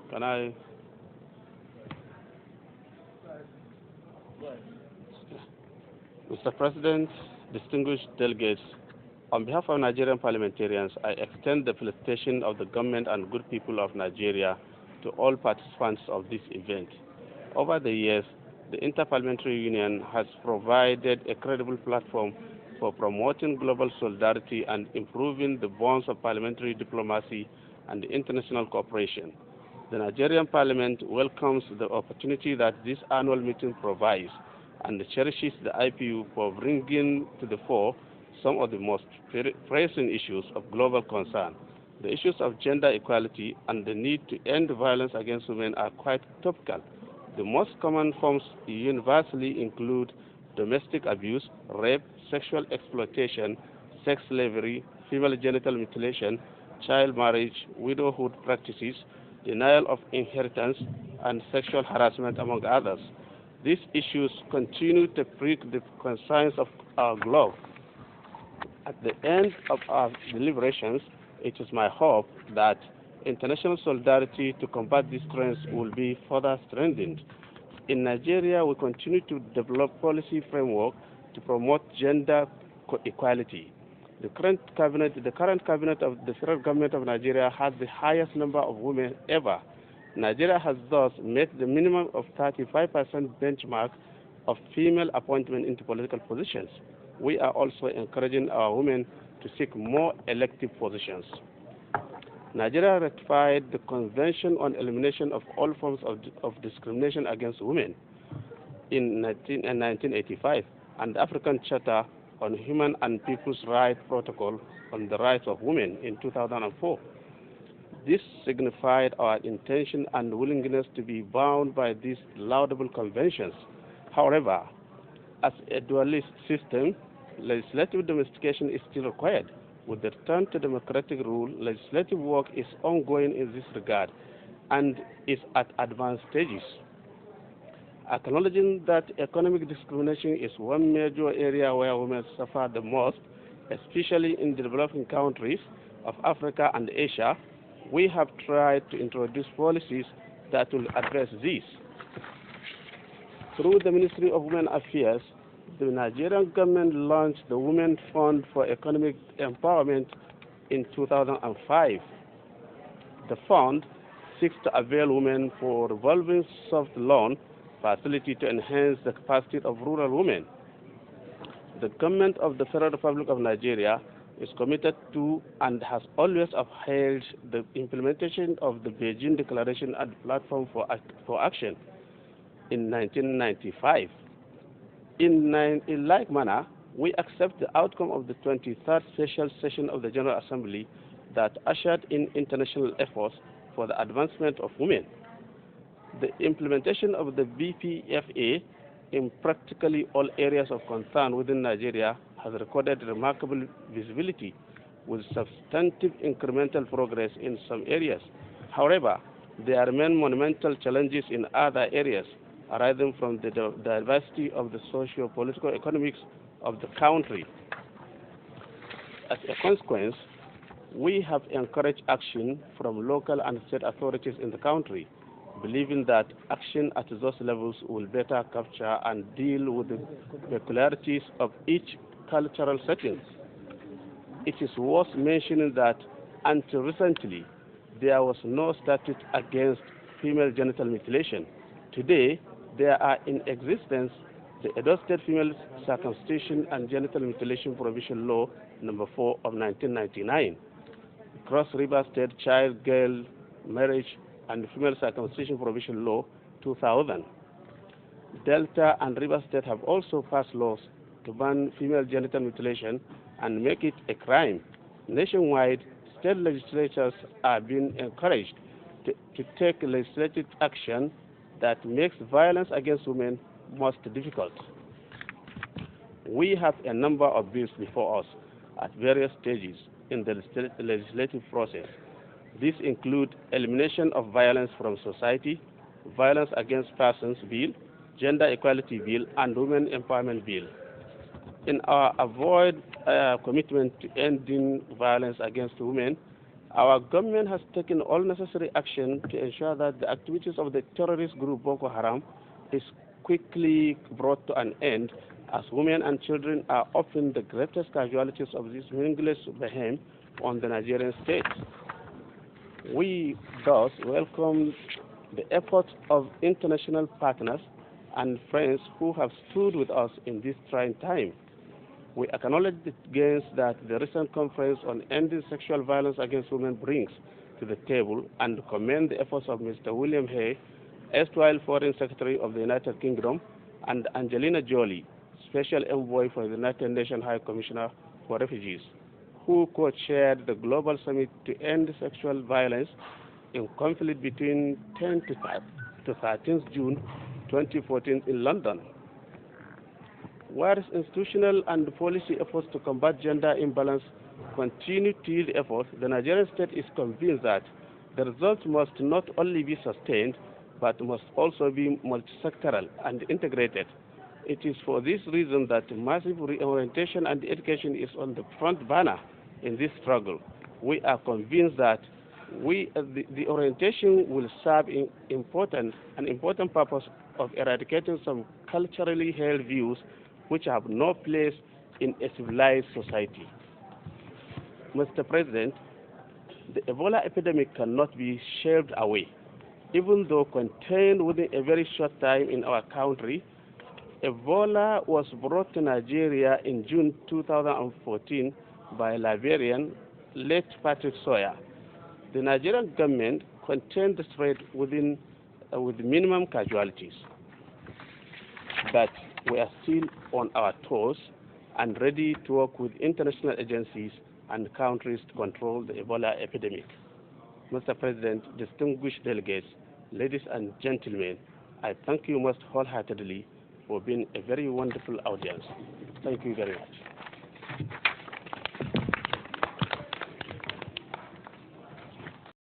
Can I? Mr. President, distinguished delegates, on behalf of Nigerian parliamentarians, I extend the felicitation of the government and good people of Nigeria to all participants of this event. Over the years, the Interparliamentary Union has provided a credible platform for promoting global solidarity and improving the bonds of parliamentary diplomacy and international cooperation. The Nigerian Parliament welcomes the opportunity that this annual meeting provides and cherishes the IPU for bringing to the fore some of the most pressing issues of global concern. The issues of gender equality and the need to end violence against women are quite topical. The most common forms universally include domestic abuse, rape, sexual exploitation, sex slavery, female genital mutilation, child marriage, widowhood practices, denial of inheritance, and sexual harassment, among others. These issues continue to prick the conscience of our globe. At the end of our deliberations, it is my hope that international solidarity to combat these trends will be further strengthened. In Nigeria, we continue to develop policy framework to promote gender equality. The current cabinet of the federal government of Nigeria has the highest number of women ever. Nigeria has thus met the minimum of 35% benchmark of female appointment into political positions. We are also encouraging our women to seek more elective positions. Nigeria ratified the Convention on Elimination of All Forms of Discrimination Against Women in 1985 and the African Charter on Human and People's Rights Protocol on the Rights of Women in 2004. This signified our intention and willingness to be bound by these laudable conventions. However, as a dualist system, legislative domestication is still required. With the return to democratic rule, legislative work is ongoing in this regard and is at advanced stages. Acknowledging that economic discrimination is one major area where women suffer the most, especially in the developing countries of Africa and Asia, we have tried to introduce policies that will address this. Through the Ministry of Women Affairs, the Nigerian government launched the Women Fund for Economic Empowerment in 2005. The fund seeks to avail women for revolving soft loan facility to enhance the capacity of rural women. The government of the Federal Republic of Nigeria is committed to and has always upheld the implementation of the Beijing Declaration and Platform for Action in 1995. In like manner, we accept the outcome of the 23rd Special Session of the General Assembly that ushered in international efforts for the advancement of women. The implementation of the BPFA in practically all areas of concern within Nigeria has recorded remarkable visibility with substantive incremental progress in some areas. However, there remain monumental challenges in other areas arising from the diversity of the socio-political economics of the country. As a consequence, we have encouraged action from local and state authorities in the country, believing that action at those levels will better capture and deal with the peculiarities of each cultural setting. It is worth mentioning that until recently, there was no statute against female genital mutilation. Today, there are in existence the Edo State Female Circumcision and Genital Mutilation Prohibition Law number 4 of 1999, Cross River State Child Girl Marriage and Female Circumcision Prohibition Law 2000. Delta and River State have also passed laws to ban female genital mutilation and make it a crime. Nationwide, state legislatures are being encouraged to take legislative action that makes violence against women most difficult. We have a number of bills before us at various stages in the legislative process. These include Elimination of Violence from Society, Violence Against Persons Bill, Gender Equality Bill, and Women Empowerment Bill. In our commitment to ending violence against women Our government has taken all necessary action to ensure that the activities of the terrorist group Boko Haram is quickly brought to an end, as women and children are often the greatest casualties of this meaningless mayhem on the Nigerian state. We thus welcome the efforts of international partners and friends who have stood with us in this trying time. We acknowledge the gains that the recent conference on ending sexual violence against women brings to the table and commend the efforts of Mr. William Hay, erstwhile Foreign Secretary of the United Kingdom, and Angelina Jolie, Special Envoy for the United Nations High Commissioner for Refugees, who co-chaired the Global Summit to End Sexual Violence in conflict between 10 to 13 June 2014 in London. Whereas institutional and policy efforts to combat gender imbalance continue to yield efforts, the Nigerian state is convinced that the results must not only be sustained, but must also be multisectoral and integrated. It is for this reason that massive reorientation and education is on the front burner in this struggle. We are convinced that the orientation will serve an important purpose of eradicating some culturally held views which have no place in a civilized society. Mr. President, the Ebola epidemic cannot be shelved away. Even though contained within a very short time in our country, Ebola was brought to Nigeria in June 2014 by Liberian late Patrick Sawyer. The Nigerian government contained the spread with minimum casualties. But we are still on our toes and ready to work with international agencies and countries to control the Ebola epidemic. Mr. President, distinguished delegates, ladies and gentlemen, I thank you most wholeheartedly for being a very wonderful audience. Thank you very much.